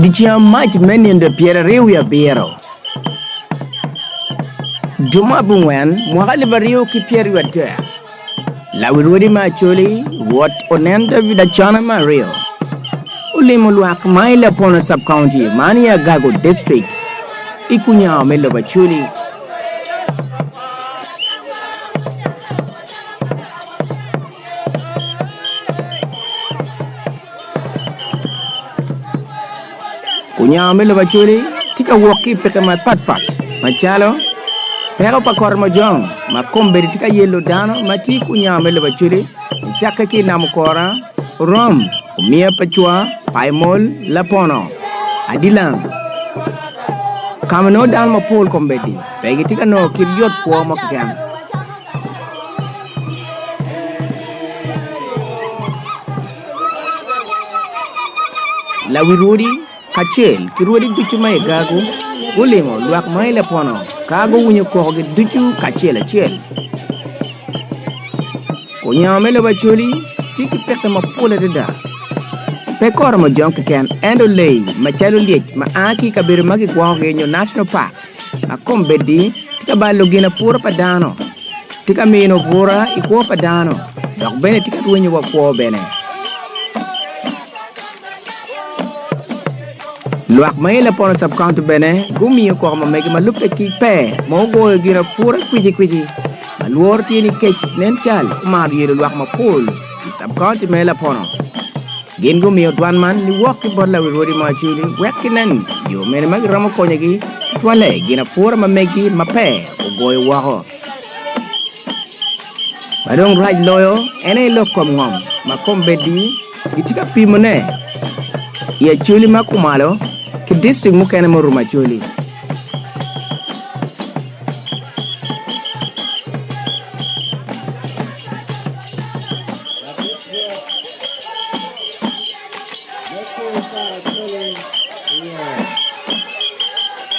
Dichia mach menin de piera rewia biero. Juma bungwen mwakali bario ki pieri wate. La wirwadi macholi what onenda vida chana mario. Olimo lwak mai Lapono sub-county mani Agago district. Ikunya melo bachuli. Kunya melo bachuli tika woki pete pat macalo pero pa kormo jong ma kombe tika yelo dano mati kunya melo bachuli chaka ki namukora rom umia pachua paimol Lapono adilang kamano dan ma pol kombedi pegi tika no kiryot po makyan la wirudi kachel kirwadi duchu mai Agago Olimo lwak mai Lapono kago wunyo koge duchu kachel achel kunya melo bachuli tiki pekta ma pola deda pekor mo jonk ken endo lay macalo lyec ma aki kabir magi koge nyo national park ma kombedi tika ballo gina fura pa dano tika mino fura iko pa dano dok bene tika wunyo wa ko bene lwak mai Lapono sub-county bene gumi ko ma megi ma lupe ki pe mo go gira fura kwiji ma luor tieni kech nen chal ma yelo lwak ma pol sub-county mai Lapono gen gumi odwan man ni wok bor la wirodi ma chuli wekinan yo mene mag ramo konyagi twale gina fura ma megi ma pe ogoyo waho badong raj loyo ene lokom ngom ma kombedi gitika pimone ya chuli makumalo ki district mukene mo rumacholi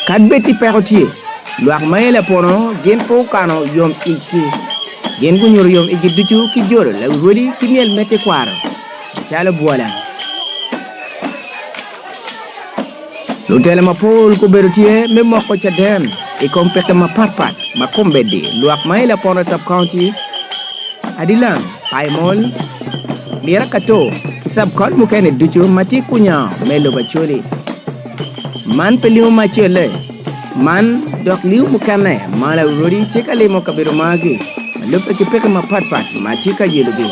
kadbeti perotie lwak mai Lapono gen po kano yom iki gen gunyor yom iki duchu ki joro la wodi ki miel mete kwaro chala buala lutele ma pol ko berutie me moko chadem e kompete ma pat ma kombedi lwak mai Lapono sub-county adilang paimol lira kato ki sub-county mukene duchu mati kunya melo bacholi man peliu machele man dok liu mukane mala urodi cheka lemo kabiru magi lupe ki peke ma pat mati ka yelo gi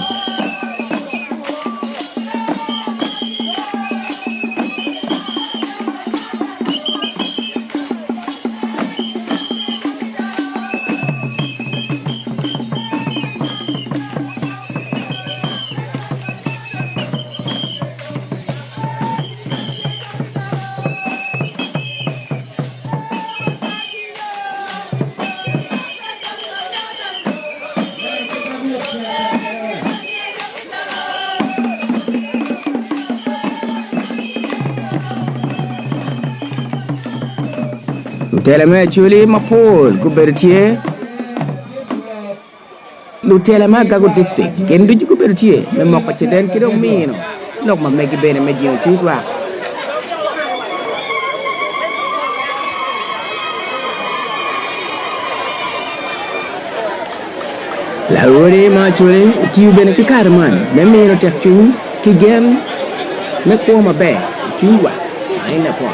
Lutela me chuli mapol kubertie lutela ma Agago district ken duju kubertie me moko cheden kido mino nok ma megi bene me jiu chutwa la wori ma chuli tiu bene ki karman me mino tek chung ki gen me ko ma be chuwa ai na ko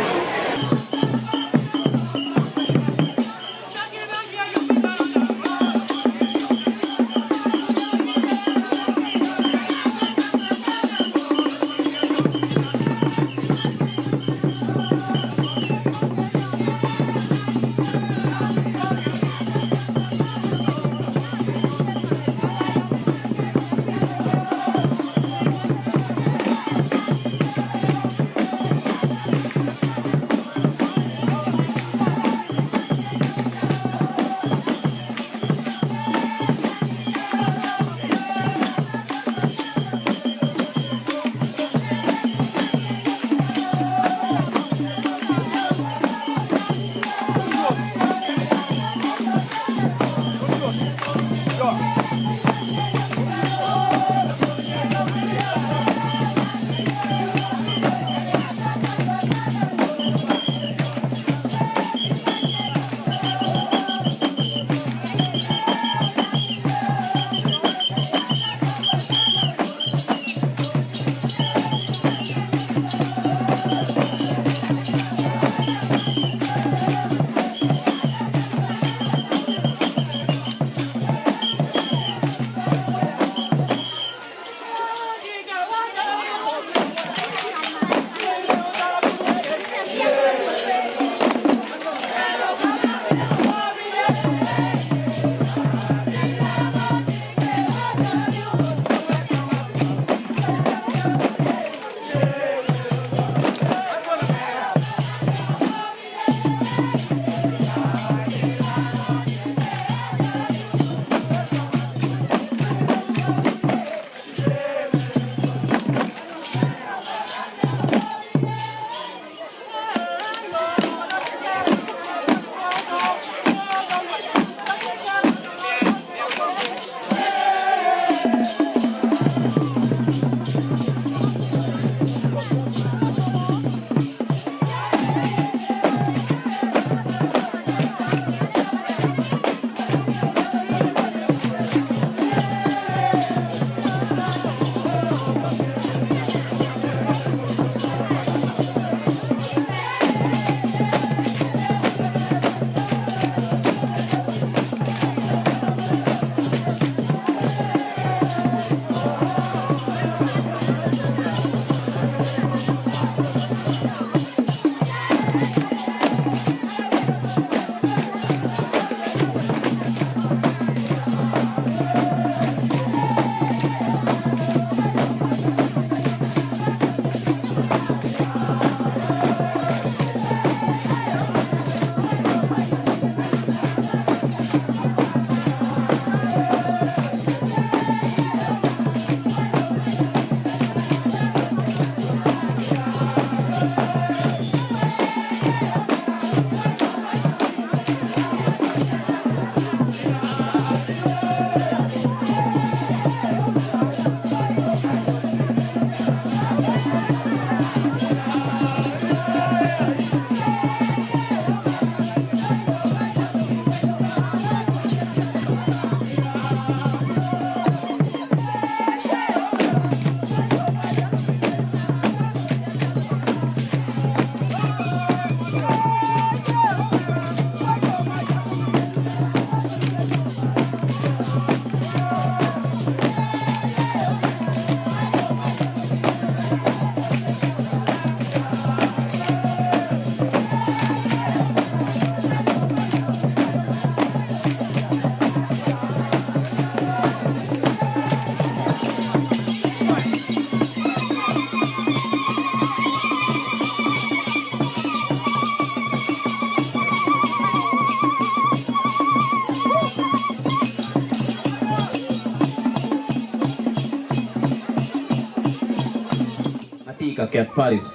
ka ket Paris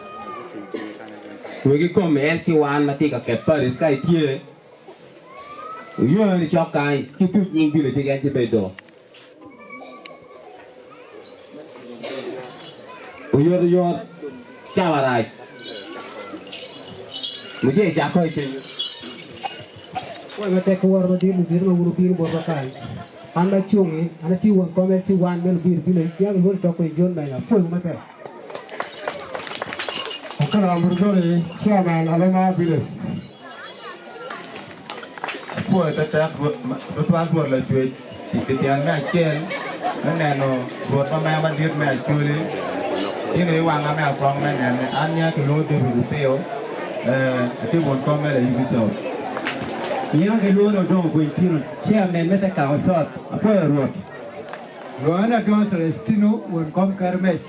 we come NC1 mati ka ket Paris kai tie yo ni chokai kitu nyingi le tiga ti bedo yo chawarai muje jako itu Wah, mata keluar mati mungkin mau pir borba kai. Anda cium, anda cium komen si wan mel bir bile, yang luar toko ijon bayar. Full mata. Kalau berjole, siapa alama biles. Full tetap bertuan buat lah cuy. Ketian macam, mana no buat mana bandir macam cuy. Ini wang apa kong mana, anya keluar dari rupeo. Itu buat kong mana yang bisa. yang kedua no dong kuintin chairman meta council apa ruot Luana kau Celestino, wan kom karmet.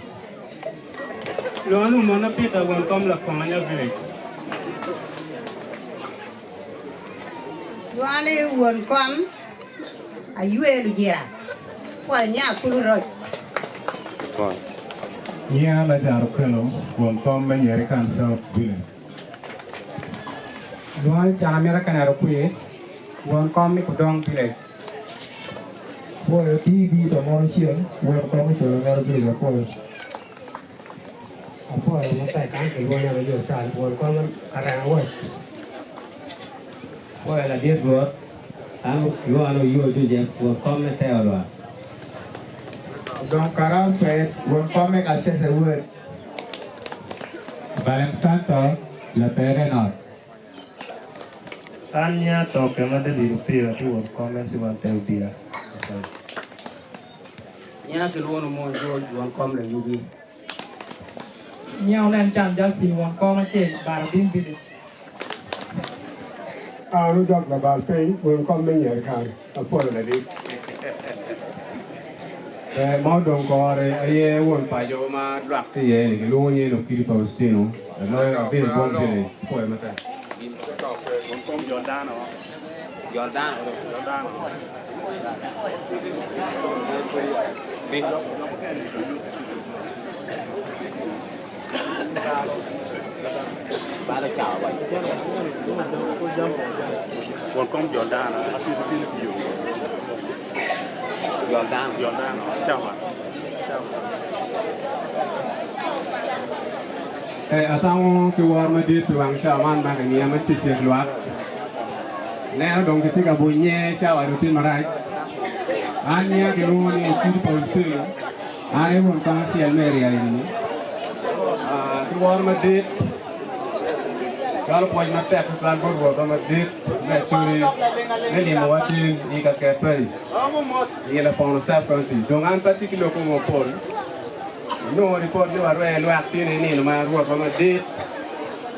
Luana mana pita wan kom la komanya village. Luana wan kom ayue lu jira. Wanya kurut. Ia lah jar kelo, buat kong mana kan South Village. Luana jangan merah kan arokuye, wan kom ni kudong village. Boy, TV to more siang, wan kom ni sudah merah village boy. Apa yang masa kan keluar yang jauh sah, wan kom karang boy. boy la dia ruot anu yo anu yo tu je wan kom meta alo Dong karang pet, buat kong mana kasih sewet. Barang Santo, la Perenot. Tanya to kemana di rupia tu wan komen si wan teu dia. yang kedua no mo jo wan kom le yubi nhau nên chạm giá xì hoàng con nó chết bà bin village Anu dok la balpei, wan kom ni kan. Apa yang ada? Mau dong kau ayah wan pajo ma drak tu ye, lu ni lu kiri Palestino. Lalu bir bon Village, kau macam. Kom Jordan no. Jordan Jordan. ba la chào vậy Wan kom Jordan no. Atu tu piu. Jordan Jordan no. Ciao. Ciao. Atau keluar madit tuang saman bang ni amat cicir luar. Nah dong ketika bunyi cawa rutin marai. Anya keluar ni kiri Palestino. Ane pun kang sial meri hari ini. Keluar madit. Kalau poin mata aku plan buat madit. Nah curi. Ini muatin ikat keperi. Ini lah pengusap kanti. Dongan pati kilo kumopol. No report ni baru lwak ti ni nama ruat sama dit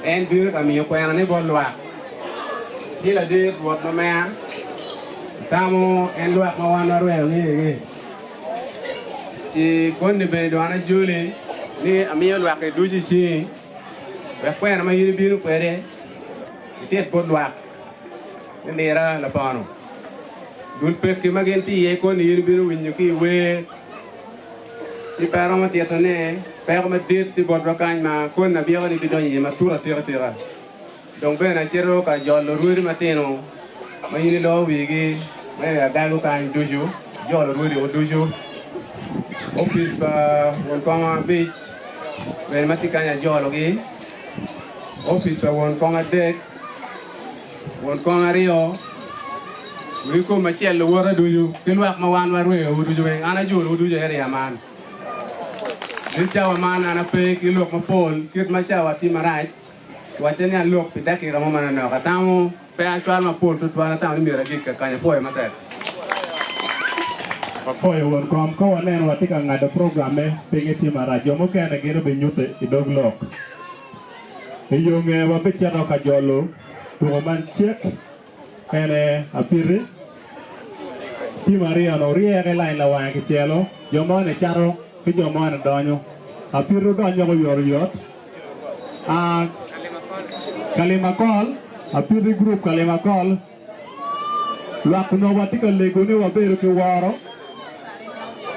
en bir kami yo kaya ni bol lwak sila dit buat nama tamu en lwak mawan baru ni si kon ni be doana juli ni ami yo lwak du si ba kaya nama yiri biru pere tiet bol lwak ni era Lapono dul pek ki magenti ye kon yiri biru winyu ki we si pero mati ato ne, pero mati ti bod bakan ma kon na biya ni bidonyi ma tura tira. Dong be na siro ka jollo ruiri matino. Ma yini lo wigi, ma Agago kan duju, jollo ruiri o duju. Office ba won konga beach. Be mati kanya jollo gi. Office ba won konga dek. Won konga rio. Wiko ma cielo wora duju, kilwak ma wan warwe o duju be ana jolo duju area man. Ni cawa mana na pe kilok mapol kit macawa ti marai wacenya lok pita ki ramo mana no katamu pe actual mapol tu tuana tamu ni mira gika kanya poe mata Apoyo won kom ko wanen watika ngado programe pingi timara jomo kene gero benyute idog lok. Iyonge wabichano ka jolo tugo man chek ene apiri timari ano riere lain la wangi chelo jomo ne charo kijo mana donyo apiru donyo ko yor yot kalimakol apiru group kalimakol lwak no watika legone waberu ki waro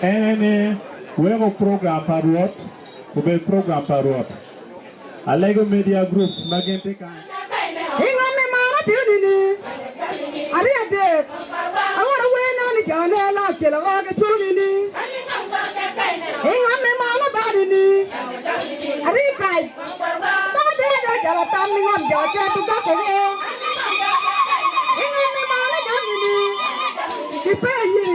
ene wego program paruot Kube program parot. Alego media groups magente kan. Inga me mara tiunini. Ari ade. Awara wena ni jane la chela ga tulini. Inga me mara badini. Ari kai. Ba de ga jala tam ni ngam ja ke tu ka ke. Inga me mara janini. Kipe yi.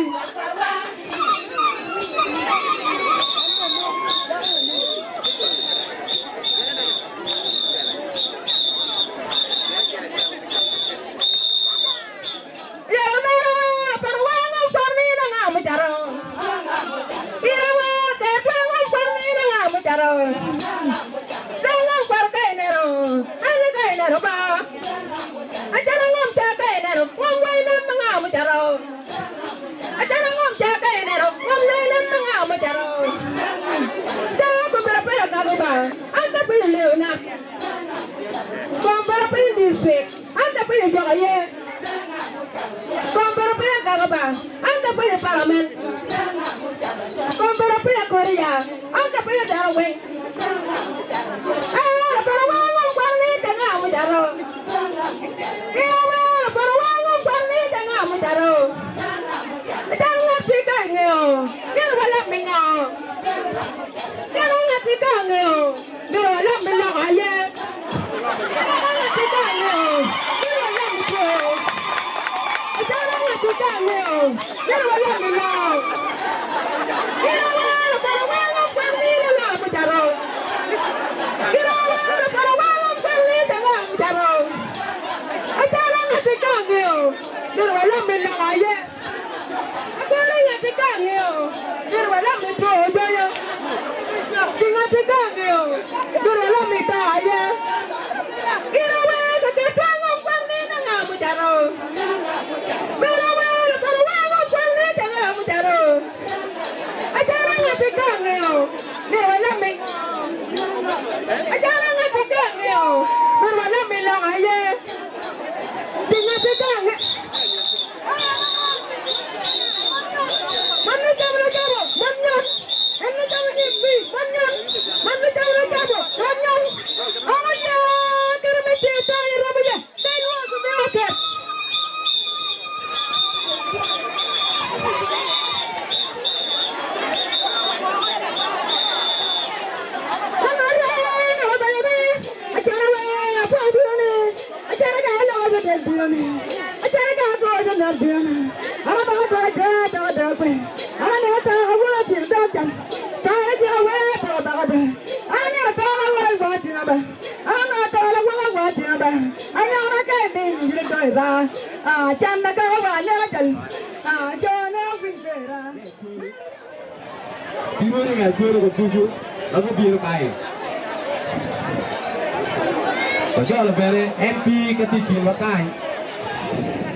Kalau bere MP ketika makai,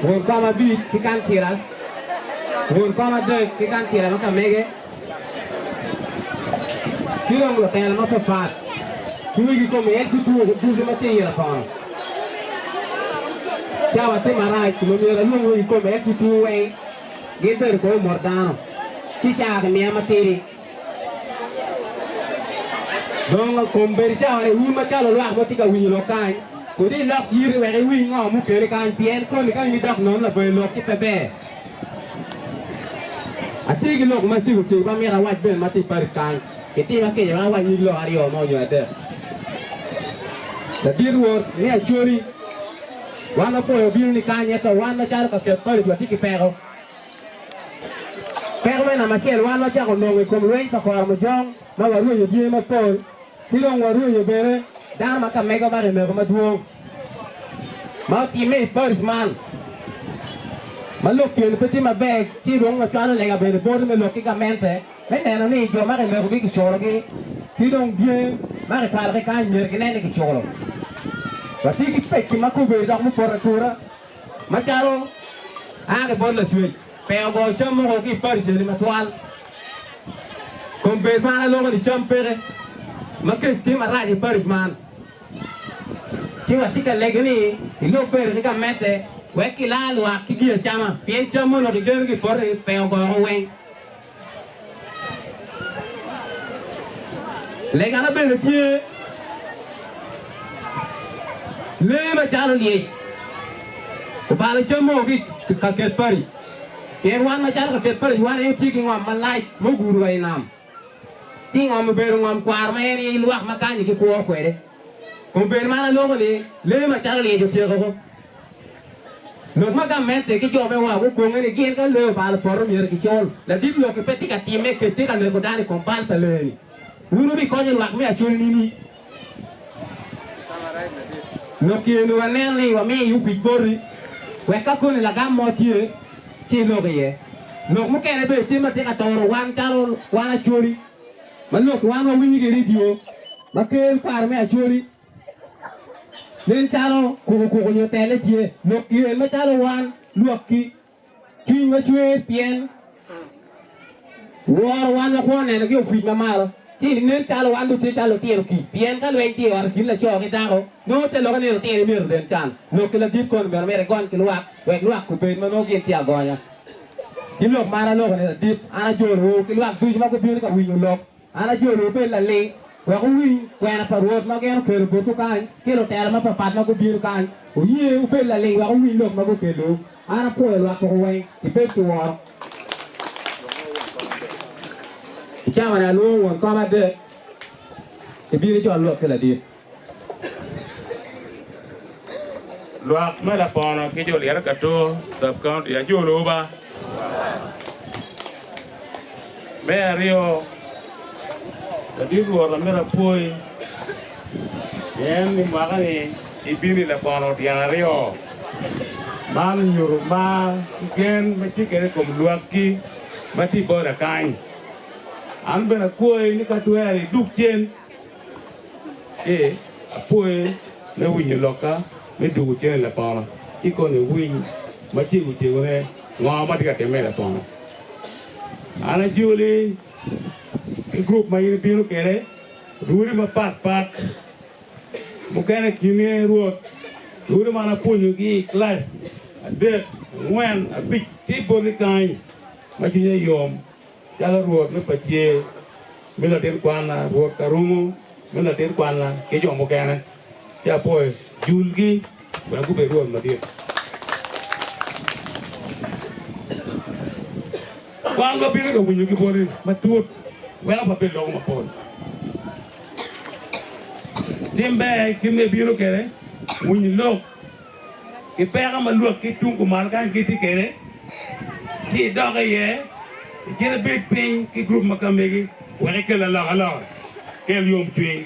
bukan kama bit ikan siras, bukan kama dek ikan siras maka mege. Kira nggak tayang apa pas, kini kita main situ mati ya pon. Jawa Timur cuma dia lalu kita main situ gitu ko mordano. Sisa kami mati. Dong konversa macalo lwak mati ka winyo lokai. Kudi lok yiri weke wingo mu kere kan pien kon kan ni dok non la be lok ki pebe. Ati gi lok ma ci ba mi ra waj ben mati paris kan. Kiti ma ke ya waj ni lo ari o mo yo ade. Da dir wor ni a chori. Wana po yo bil ni kan yeto wana charo ka ke paris wa tiki pero. Pero mena ma chel wana cha ko no ko lwen pa ko mo jong ma wa ru yo die ma pol. Tilong waru yo bere dar maka mega bare me ko maduong ma ti me first man malok ken peti ma bag ti rong ma chana lega bere bor me loki ka mente me no ni jo ma ke me ko ki choro ki tilong bien ma ke pare ka nyer ke ne ki choro wa ti ki pe ki ma ko be da mo por tura ma charo a ke bor la tui pe go chamo ko ki first ni ma twal kon be ma lo ni champere Maka tema raja paris man. Cuma tika lagi ni, ilo per tika mete, weki lalu akigia chama, pien chamo no diger ki por peo ko weng. le gana bere tie le macalo lyec ko bala chamo ki ka ket pari ker wan macalo ka ket pari wan e ti ki ngom malai mo guru ai nam ti ngom bere ngom kwar ma ni lwak makani ki ko kwere ko bere mana logo le macalo lyec jo tie ko no maga mente ki jo me wa ko ngene gen ka le bala poro mi ki chol la dib lo ke peti ka time ke ti ka ne ko dani ko panta le ni uno bi ko ni lak me a chul ni no kienu aneni wa mi yu pikori we ka kun la gam mo tie ti lo ye no mo kene be ti ma te ka toro wan taro wan chori ma lo ko wan wa wingi ge radio ma ke par me a chori len taro ko nyo tele tie no kien ma taro wan luoki ti ma chwe pien war wan ko ne no ge pi ma maro ti nen talo wan du ti talo ti ki pien ka le ti war kin la cho ke taro no te lo ka ne ti mi den chan no ke la di kon mer gon ki lwak we lwak ku be ma no gen ti agonya ki lok mara lo ka ne di ana joro ki lwak du ma ko bi ka wi lok ana joro be la le we ko wi we na parot ma gen ke ro tu kan ki lo tel ma pa pat ma ko bi kan o ye u be la le we ko wi lok ma ko ke lo ana po lwak ko we ti be tu war chama na lu won ko ma de ti bi jo lo ke la di lwak me Lapono ki jo lier ka to sub county ya jo lo ba me ario da di ruo la me ra poi yen ni ma ga ni ibini Lapono ti ario man nyuru ma gen me ti ke kom lwak ki ma ti bo da kan an bena koi ni ka tueri duk chen apoi me winyo loka me du chen Lapono iko ne win ma chi u chi ne ngo ma ti ka te me Lapono ana juli group ma yin binu kere duri ma pat mo kene kine ruot duri ma na punyu ki class de when a big ti boni kai ma chi ne yom kala ruot me pa che me la ten kwana ruot karumu me la ten kwana ke jo mo kene ya poi julgi ba ku be ruot ma dia kwanga bi ko winyu ki boni ma tuot wela pa be lo ma pon timbe kimne biro kere winyu lo ki pega ma lo ki tungu mal kan ki ti kere si doga ye jere be ping ki group makamegi wala ke la ke yom twing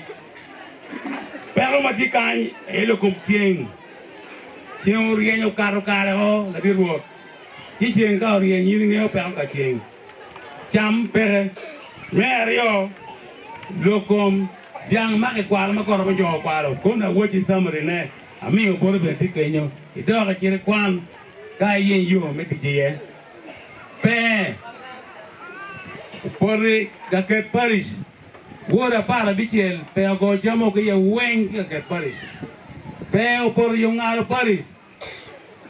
pero ma ti kan e lo kom tieng tieng rien yo karo la di ruot ti tieng ka rien yiri ne pe ka tieng cham pere merio lo kom yang ma ke kwal ma ko ma jo kwalo ko na wo ti samre ne ami o boro be ti kenyo i do ka kire kwan ka yen yo me ti ye pe Pori gaket Paris, wora para bichel pe ago jamo ke ye weng gaket Paris. Pe por yung aro Paris,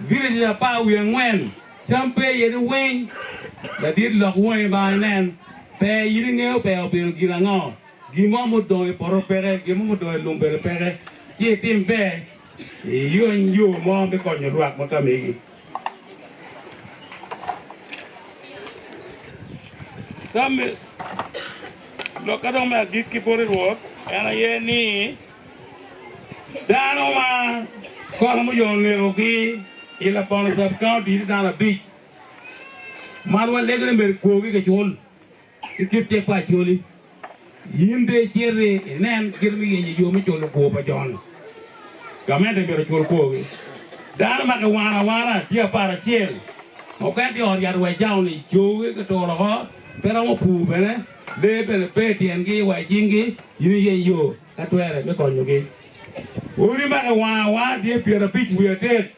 village ya pa wi ngwen, champe ye weng, la dir lok weng ba nen, pe yiri ngeo pe obiro girango, gimo mo do poro pere, gimo mo do lumbere pere, ye timbe, yo mo be konyo lwak mo kamegi. Some look at them at Giki Work, and I ni dano ma Kormo Yogi, Lapono sub county down a beach. Marwa Legger and Kogi get all. You keep take by Julie. Yimbe Cherry, and then give me in your Mitchell Copa John. Commander Bertul Kogi. Dano Makawana, dear para chill. Okay, or your way down, Joey, the door pero mo pu bene de bene peti angi wa jingi yini ye yo katwere me konyo gi uri ma ka wa de piera bich we de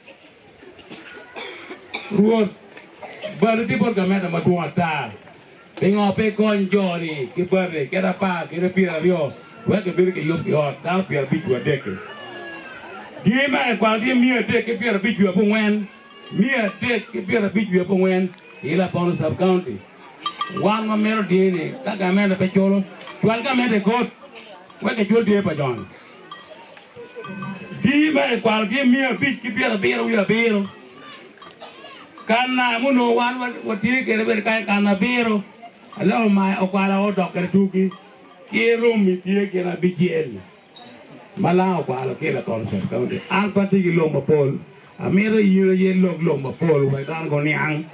ruot bar ti por gameda ma tuwa ta pingo pe konjo ni ki bare ke da pa ki re piera rio we ke bir ke yo ki hot da piera bich we de ke di ma kwa di mi de ke piera bich we po wen mi de ke piera bich we po wen ila Lapono sub county one more dini, that gamma the pecholo, 12 gamma the goat, wa ke jol de pa jon di ba kwal di mi bit ki biro ya biro kana muno wan wa ti ke be kai kana biro alo mai o kwala o dok ke tuki ke romi ti ke na bgl mala o kwala ke la ton se ka de an pati ki lo ma pol amero yiro ye lo ma pol wa dan go ni ang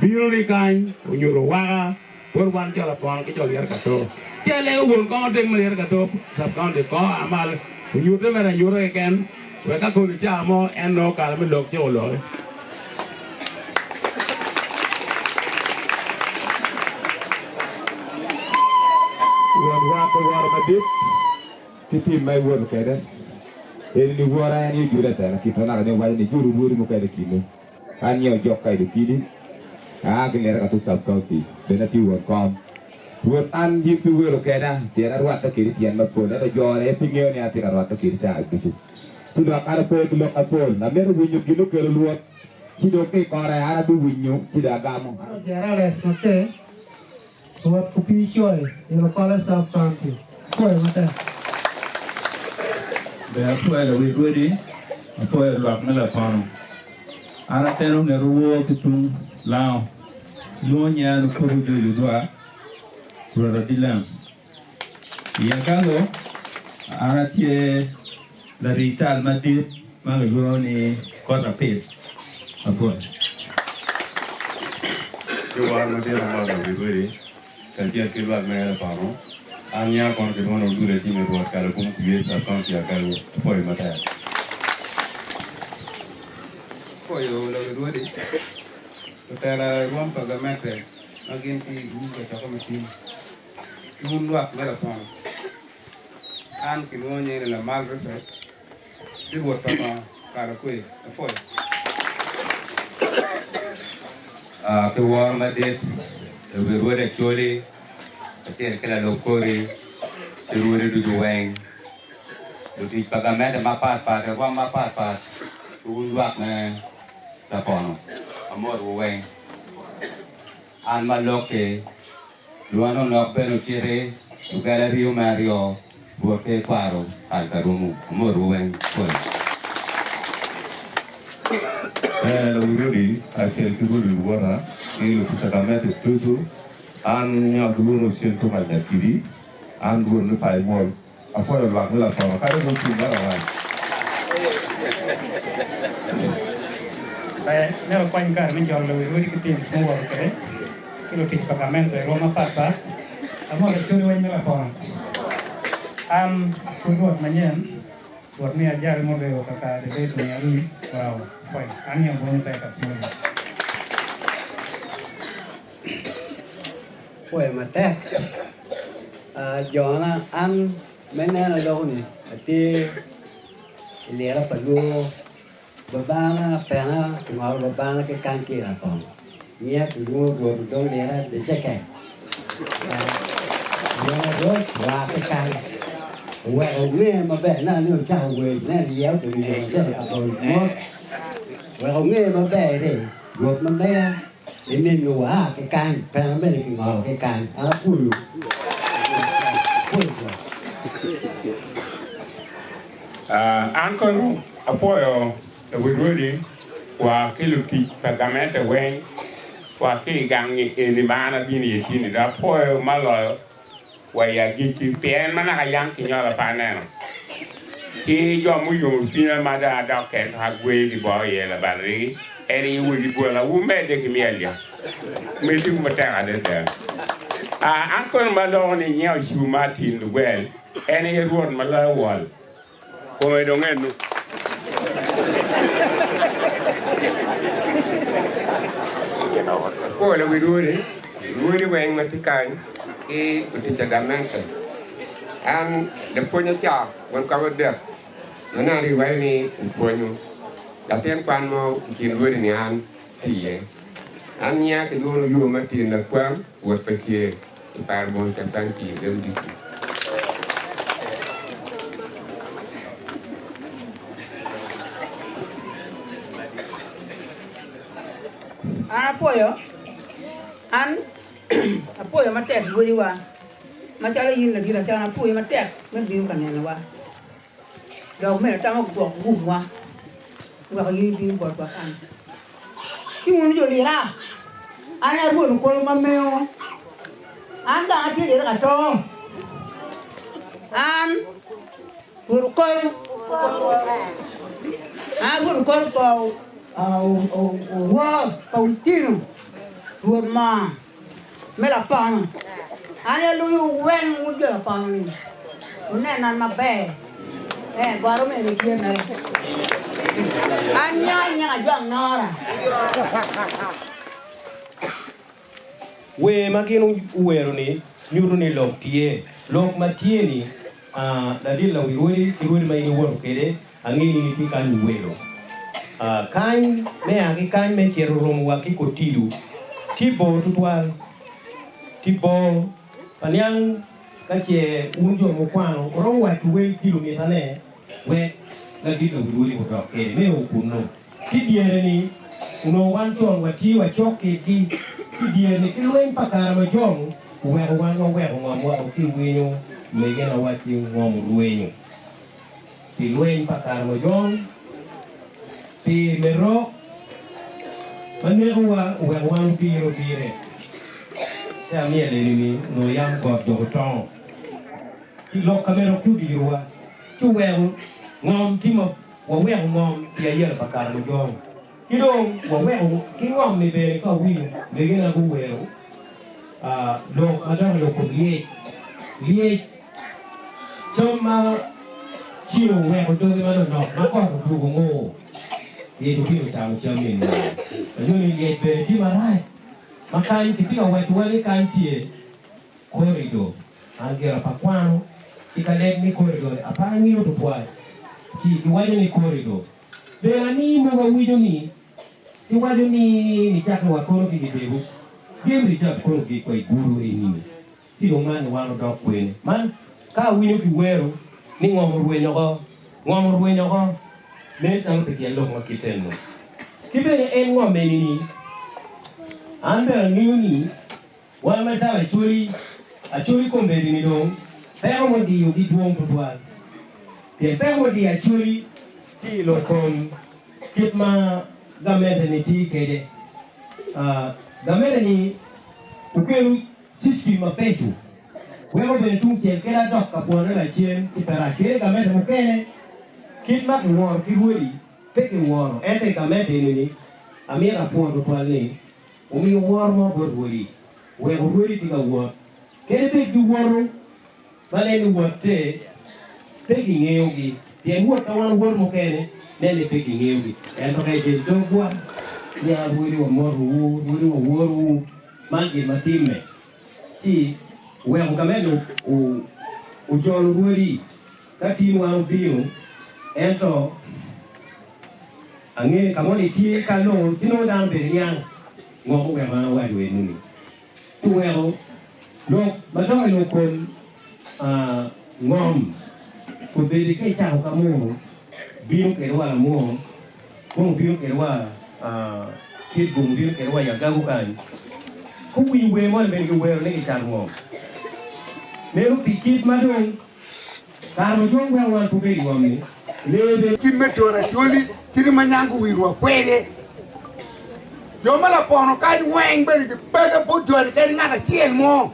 biro ni kan o nyuro wa por wan jala pon ke jol yer ka to chele won ko de mer ka to sab kan de ko amal you do me you again. We got to the jamo and no calm look to Lord. Titi mai word kada. Ini wara ni jura ta kita nak ni wajah ni juru buru muka de kilo. Anyo jok kai de kili. Kini ada tu sab county. Benati word kom. Word an di tu word kada. Tiada ruat tak kiri tiada pun. Ada jual pingin ni tiada ruat tak kiri saya itu. Sudah ada pun tu lok apol. Namer winyu kilo kelo luat. Hidup ke korea ada tu winyu tidak agama. Tiada les mate. Buat kopi cuy. Yang kepala sab county. Koi mate. Dah apa ada wih di, apa ada lwak ni Lapono. Anak terung ni ruo kitung lau, luanya lu perlu dulu dua, berada di lam. Yang kalau anak dia dari tal madid, maka luo ni kota pet, apa? Jual madid apa ada wih di, kerja keluar ni Lapono. Anya kon ke dono dure ti me buat kalau kum kuye sa kan ya kalau poi mata poi lo dure di utara ruam pagamete agin ti guga ta ko mati mun lwak la pon an ki lo nye la mal rese di buat pa kara kuye poi ke war madit we were actually Asyik kena lokori, terus duduk weng, duduk pagamete mapat, ruang mapat, lwak na Lapono, amor weng, an maloke, luano nok pero cire, lugala Rio Mario, buat Ker Kwaro Acoli, amor weng, koi. Lurudi asyik tu luar, ini lukisan pagamete tu. An yang dulu nusin tu macam kiri, an dulu nu pai mol, apa yang luar ni Lapono, kalau nusin dah orang. Baik, ni poin kar menjual lebih kita semua okey. Kalau kita pakamen tu Roma pasas, amo kita curi ni Lapono. Kuat macam buat ni ajar mau bego kakak de tu ni alu, wow, poin. An yang boleh saya kasih semua. Quay mà té gió là ăn mấy nay là đâu nè thì lẽ là phải luôn bà ba là phải là ngồi bà ba là cái can kia là còn nhé thì luôn rồi đâu lẽ là để check cái nhé rồi và cái can quẹo nghe mà bẻ là nó chào quê nè déo từ giờ sẽ là rồi mót quẹo nghe mà bẻ thì ruột mình đây ini luar ke kan, pengen beli ke ngol ke kan, ala pulu. An kon apoyo wirudi wa kiluki pagamete wen wa ki gangi ni bana bini yetini da apoyo malo wa ya giki pen mana ka yang ki nyola paneno ki jo mu yo fina mada da ke ha gwe di bo ye la bari eri wudi bo la wume de ki mielia me ti mo ta ade de an kon malo ni nyaw ju matin wel eni ruon malo wal ko me do ngenu ko la wirudi weng matikan e uti jagamante an de ponya cha won ka de na ri wai ni ponyu la ten kwan mo kin wuri ni an tiye an nya ke do yo matin na kwam wo peke par bon ta tan ti de di apoyo an apoyo matek wuri wa macalo yin la dira chana pu ma tek men bi kan ne wa do me ta ma ko gu wa wa yin bi ko ko kan ki mun jo lira ana ru ko ma meo anda ati de ka to an ru ko ru ko ko wa pautino ma me la pan ane lu wen mu je la pan ni une nan ma be guaro me de kien na anya jang nora we magino uwero ni nyuru ni lok tie lok matie ni da dilla wiruri mai ni wor kede angini ni tikan wero kan me agi kan me chero rom wa ki kotiru tipo tutwal tipo panyang kache unjo mo kwano ro wa tuwe kilo ni tane we la dilo wiruri ko dok kede me okuno kidiere ni uno wan chon wa ti wa choke di kidiere ni kilwen pakara ma jong we wan no we ngom wa ki winyo me gena wa ti ngom ruwenyo kilwen pakara ma jong pi mero manewa we wan biro bire ya miele ni no yam ko do ton ti lo kamero ku dirwa tu we ngom ti mo wa we ngom ya yel pakara ma jong kidong wa we ki ngom ni be ko wi be gena ku we lo madang lo ko lyec choma chiu we ko do ma no ma ko du ko ngo ye tu kilo chao chami ni ajuni ye be ti marai makai kitika watu wale kantie corridor angera pakwano ikale ni corridor apana ni to pwa ti iwaje ni corridor be ani mo ga wijo ni iwaje ni chaka wa kono ki debu gemri ta kono ki ko guru ni ti do man wano dok kwene man ka winyo ki wero ni ngomru wenyo ko ne tang te kielo mo kiteno kibe en ngome ni ambe ngiuni wa masala achuri kombe ni do pero mo di yo di duong tudwa te pero di achuri ti lo kom kitma gamete ni ti kede gamete ni ukelu system mapetu wewe ben tung che kera dok ka pona la chen ti para kere gamete mo kene kitma ngor ki wori peke woro ete gamete ni amira pondo pale umi wor mo bor wori we wori ti ga wor kene pe du woro bale ni wote peke ngeugi ye wor ta wan wor mo kene nene peke ngeugi en to kay del dogwa ya wori wo moru wori wo woru mangi matime ti we ko gamelo o jolo wori kati wa bio ento ange kamoni ti kalo tino dambe nyang ngomo we ma wa we nuni tu we lo mato lo kon ngom ko be de ke cha ka mo biu ke wa mo ko biu ke wa ki gum biu ke wa ya ga ku kan ku wi we mo be ke we le ke cha ngom ne ru pikit ma do ka mo jong we wa ku be ri wa mi lebe kimetora joli kiri manyangu wirwa kwere Joma Lapono kai weng beri ke pega bodol kai ngata tiel mo.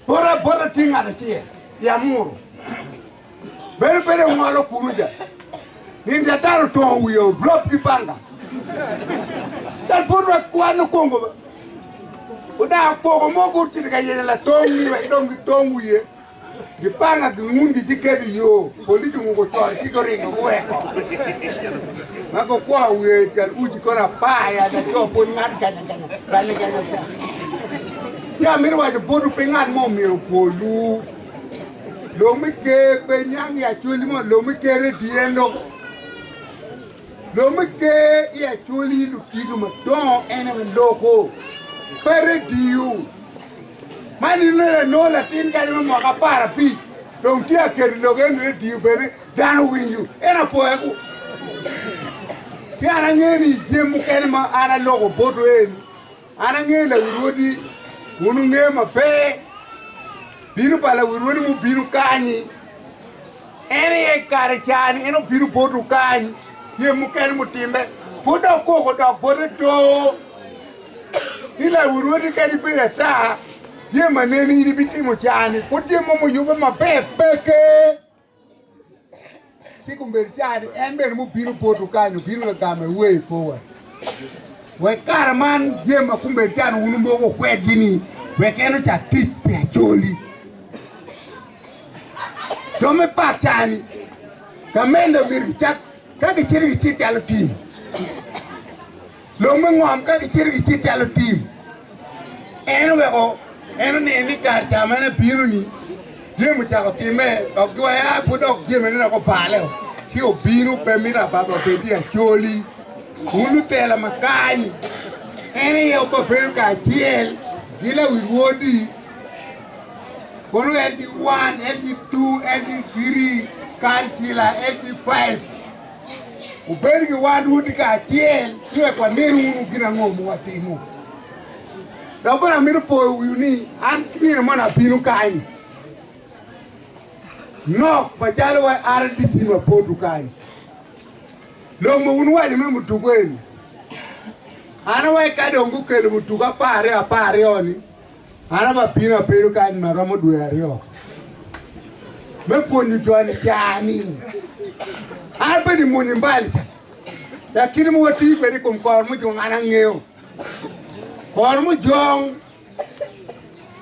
Bora tinga da tiel. Ya muru. Bere ngalo kuruja. Ninja taro to wiyo blop ki panga. Tal porra kwano kongo. Uda ko mo kurti ka yela la tongi wa dongi tonguye. Gipanga gungi tikedi yo. Politi ngo tor tigoringo weko. Mako kwa we kan uji kora paya da to pon ngat kana bale kana ya mirwa je bodu pe ngat mo mi polu lo mi ke pe nyang ya chuli mo lo mi ke re diendo lo mi ke ya chuli lu kidu mo don ene me loko pere diu mani no la tin ka mo ka para pi lo tia ke lo gen re diu bere dano winyu era poeku Tiana ngeni jemu kenma ana logo bodo en ana ngela urodi unu nge ma pe binu pala wirwani mu binu kanyi ene ye kare chani eno binu potu kanyi ye mu ken mu timbe fodo ko dok bodo to ila wirwani kadi pira ta ye maneni ni biti mu chani kudye mo yuba ma pe peke tikumber chani ember mu binu potu kanyi binu ga me way forward we karaman ye ma kumber chani unu mo ko gini we keno cha tit pe choli Dome pachani, kamenda virgichak, kaki chiri chiti alo team. Lome ngom kaki chiri chiti alo team. Eno weko, eno ni kar chamana piru ni. Jemu chako time, kwa ya pudok jemu nina ko paleo. Kio binu pe mira baba peti ya choli. Ulu tela makani. Ene ya upa peru ka chiel. Gila wirwodi. Kono LD1, LD2, LD3, Kantila, LD5. Ubergi wadu udika tiel, kiwe kwa niru unu gina ngomu watimu. Dabona miru po uyuni, antimire mana binu kaini. No, pajalo wa RDC wa podu kaini. Lomo unuwaji me mutukweni. Ana wa ikade ongu kele mutuka pare oni. Ana ba pina peru ka ni maromo duario me poni jwani jani arbe ni muni mbali lakini mo wati be ni kom kor mo jong ana ngeo kor mo jong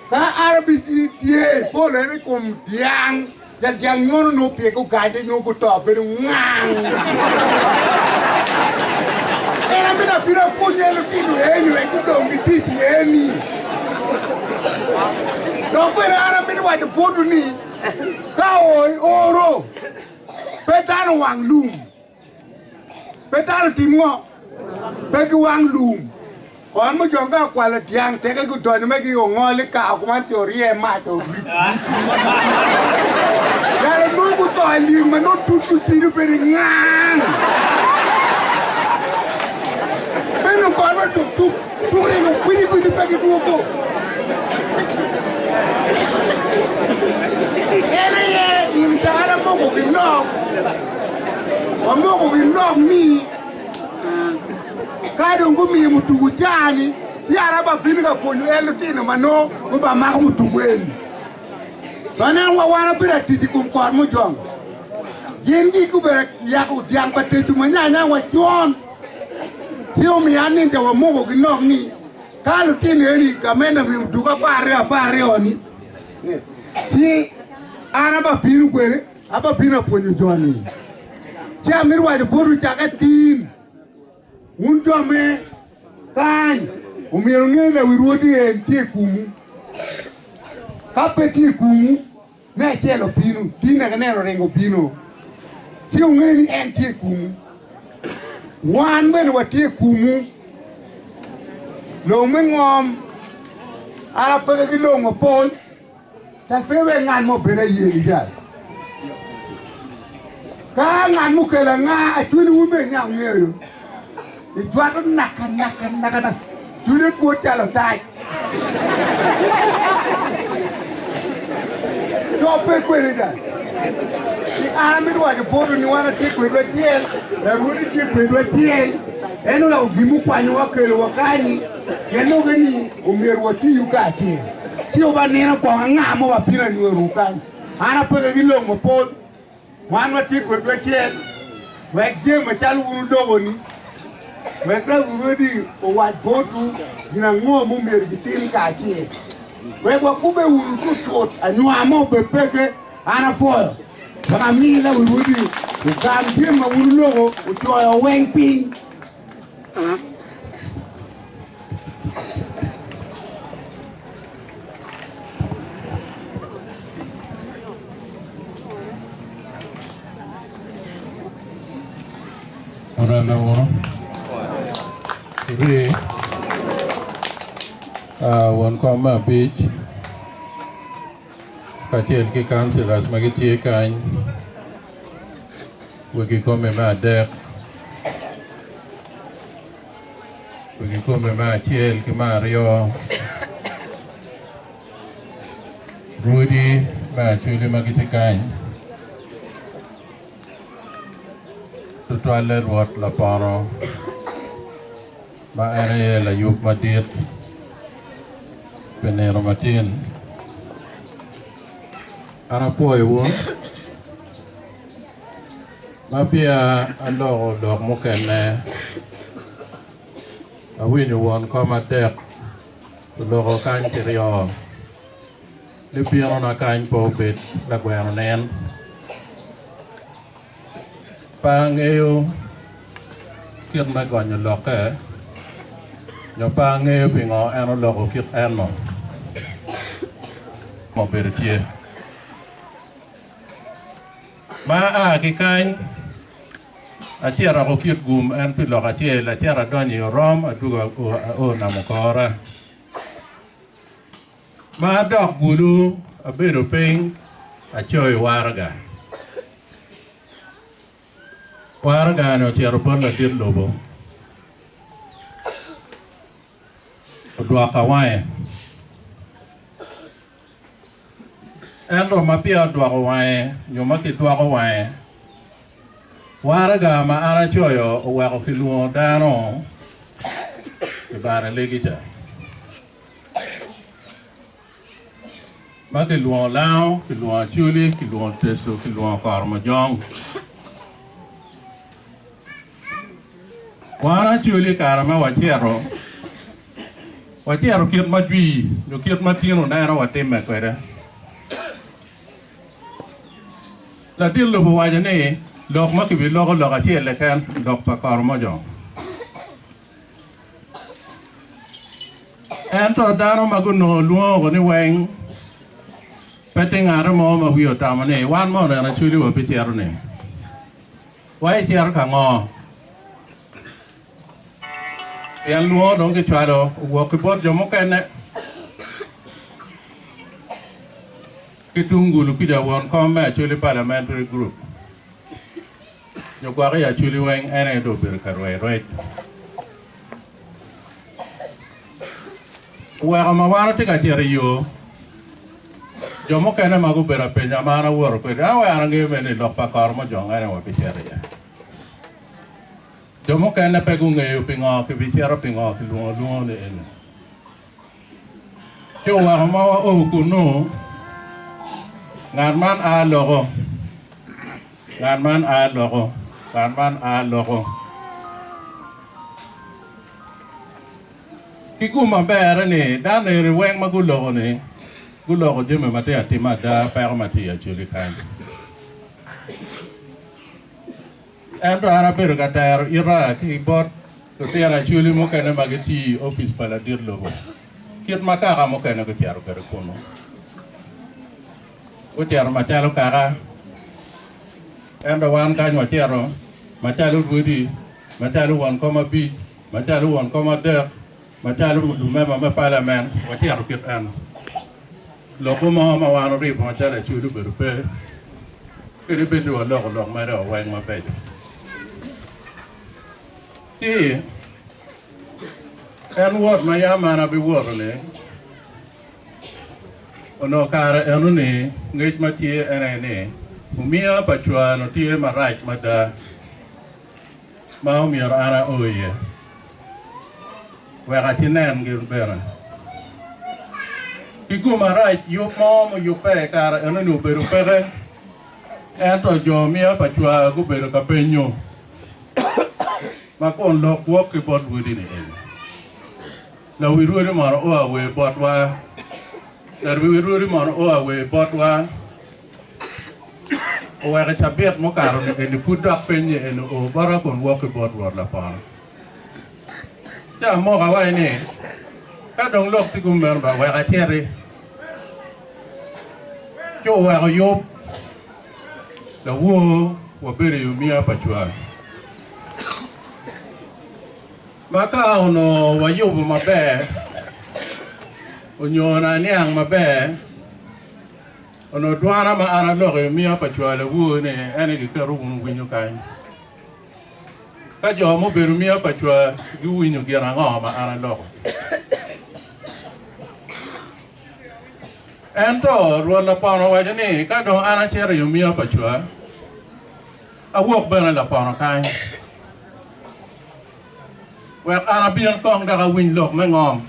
ka arbi tie pole ni kom diang ya jang ngono no pie ko gaje no ko to be ngang era me na pira punyelo kinu eni we ko dongi titi eni Don't put on a what the put ni. Cow oro. Petan wang loom. Petan timo. Peki wang loom. On mo jonga quality yang take a good to make you only cow want your rear mato. There no good to I leave my not to see you very ngang. When you call to ring a peki to go. Ene ye ni mtahara moko kinok. Moko kinok mi. Kado ngumi mutugu jani. Yara ba binika fonyo elu tino mano. Kuba mako mutugu eni. Bana wana pira titi kumkwar mo jong. Yengi kubera yako diang patetu manyanya wa chuon. Sio miyani nja wa moko kinok ni. Kalau kini eri kamenda mduka pare oni. Si ana ba pinu kwere, aba pina fonyo joni. Si amiru wa boru chaka tin. Unto me kan umiru ngene wirodi entie kumu. Kapeti kumu me chelo pinu, tina kanero rengo pinu. Si ungeni entie kumu. Wan men watie kumu. Lo ngom ala pega ki lo ngopol ta pewe ngan mo bere yeli ja ka ngan mo kala nga atuni ube nya ngero I twado naka tuni ko talo tai so pe kweli ja ni arami wa bodu ni wana tikwe do tiel na rudi tikwe do tiel eno la ugimu kwanyo wakelo wakani Yelo gani umir wati yuka chi. Chi oba nena kwa ngamo wa pina ni rukan. Ana pega gilo mo pot. Wan wati ko do chen. Wek je ma chalu unu dogo ni. Wek la urodi o wa botu dina ngo mo mer gitin ka chi. Wek wa kube unu tutot anwa mo bepege ana foyo. Kama mi la urodi ukam je ma unu logo uchoyo weng ping. Oranda Re one comma page Kachiel ki councillors magitie kany wigi kome ma dek wigi kome ma achiel ki mario Rudy ba chuli magitikan tutualer wat Lapono ba ere la yuk madit penero matin ara poi won ma pia alo dok mukene a winyo won koma tek logo kan tirio le piano na kan po pet la gwero nen pangeo kit na gonyo loke nyo pangeo pingo ano logo kit ano mo bertie ma a ki kan a tiara ko kit gum en pilo ka tiela tiara doni rom aduga o na mokora ma dok bulu a bedo ping a choy warga no tiara pon la dir lobo odwa ka wae endo ma pia dwa ko wae nyoma ki dwa ko wae warga ma ara choyo o wa ko kiluo dano e bare legita ma ke luo lao ke luo chuli ke luo teso ke luo karma jong wara chuli karma wachero kit ma dwi yo kit ma tino na ra wateme kwere la dillo bo wajane lok ma ke bi lok ka tiele kan lok pa karma jong ento dano maguno luo ko ni weng petting ara mo ma wiyo tamane wan mo na chuli wo pitero ne wai tiar ka ngo yan luo dong ke charo wo ke bot jomo kene kitungulu kija won kombe chuli parliamentary group nyokwa ya chuli weng ene do bir karwe right wa ma wana tika tiar yo jomo kene magu bera penya mana wor ko da wa range meni lokpa karma jonga ne wa pichera ya jomo kene pegu nge pingo ke pichera pingo ke luo ne en cho wa ma wa o kuno ngarman a logo kikuma bera ne da ne weng magu logo ne gulo ko jeme mate atima da per mate ya chuli kan endo ara per gatar ira ki bot to tiara chuli mo kana magati office pala dir logo kit makara mo kana ko tiaro kare kono o tiaro machalo kara endo wan kanyo tiaro machalo wudi machalo wan koma bi machalo wan koma der machalo dumema me parliament o tiaro kit an loko ma wana ri pa chala chulu beru pe kiri bedu lok ma ra wang ma pe ti en wot ma ya mana bi wot ne ono kare enu ne ngej ma ti ene ne umia pa chwa no ti ma right ma da ma mi ara oye wa ga tinen gil bera Ikuma right yo mo yo pe kar eno no beru pere ento jo mia pa chwa go beru ka penyo ma kon lo ko ki bot wudi ne la wi ru ma o awe bot wa la wi ru ma o awe bot wa o wa ka bet mo kar ne ni pudak penye eno o bara kon wo ki bot wa la pa ja mo ga wa ne ka dong lok ti gumber ba wa ka tere cho wa ko yop la wo bere yu mia pa chwa maka ono wa yop ma be onyo na niang ma be ono dwana ma ara lo yu mia pa chwa la wo ne ene ki karu un winyo kai ka jo mo beru mia pa chwa gi winyo gi ra ngo ma ara lo ento ruột Lapono vậy này các đồ ăn chơi rồi miêu phải chúa à vuốt bên Lapono cái vậy ăn biên con đã có win lộc mấy ngom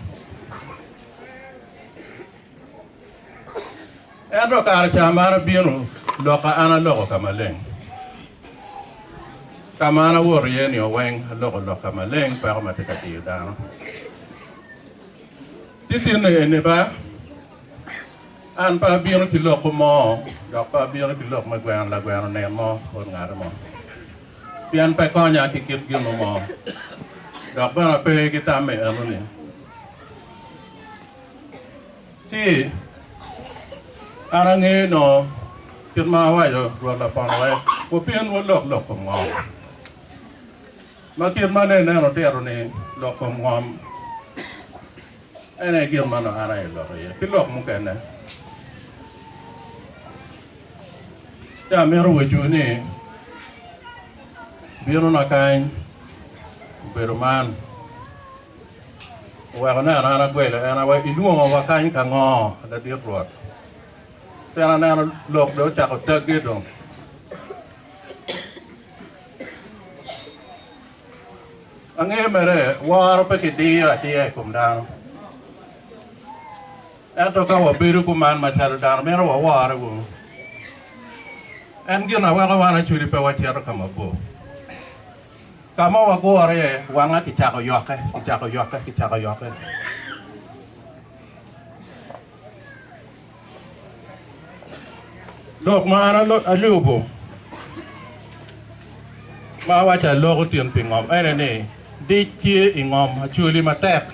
ento cả cha mà biên lộc ăn lộc cả mà lên cả mà nó vuốt rồi nhiều quen lộc cả mà lên phải mà thích cái gì đóที่ที่นี่ปะอันปะบิโนกิโลกมอดอกปะบิโนกิโลกมาแกวนละแกวนแนมอคนงานมอเปลี่ยนไปก้อนยาที่เก็บกินมอดอกบ้านไปกิตามไม่เอาเนี่ยที่อะไรเงี้ยเนาะคิดมาไว้จะรวดละปอนไว้ว่าเปลี่ยนว่าโลกของมอมาคิดมาเนี่ยเราเดียวนี่โลกของมอไอ้เนี่ยเกี่ยวมันอะไรหรอกเนี่ยคิดโลกมุกกันนะจะไม่รู้ว่าจูนี่บิโรนักการเบรุมันว่ากันนะนะก็เลยนะว่าอีนุ่งว่าการขังงอแต่เดียบรอดแต่นะโลกเดี๋ยวจะเอาเตะกี่ดงอันนี้ไม่ได้ว่าเราไปคิดดีอะที่ไอ้กลุ่มดาวatau kau biru kuman macam dar merah wawar aku, engkau nak wawan curi pewajar kamu bu, kamu aku orang wanga kicak yok, lok mana lok alu bu, bawa cah lok utian pingom, ni, dikci ingom curi matek.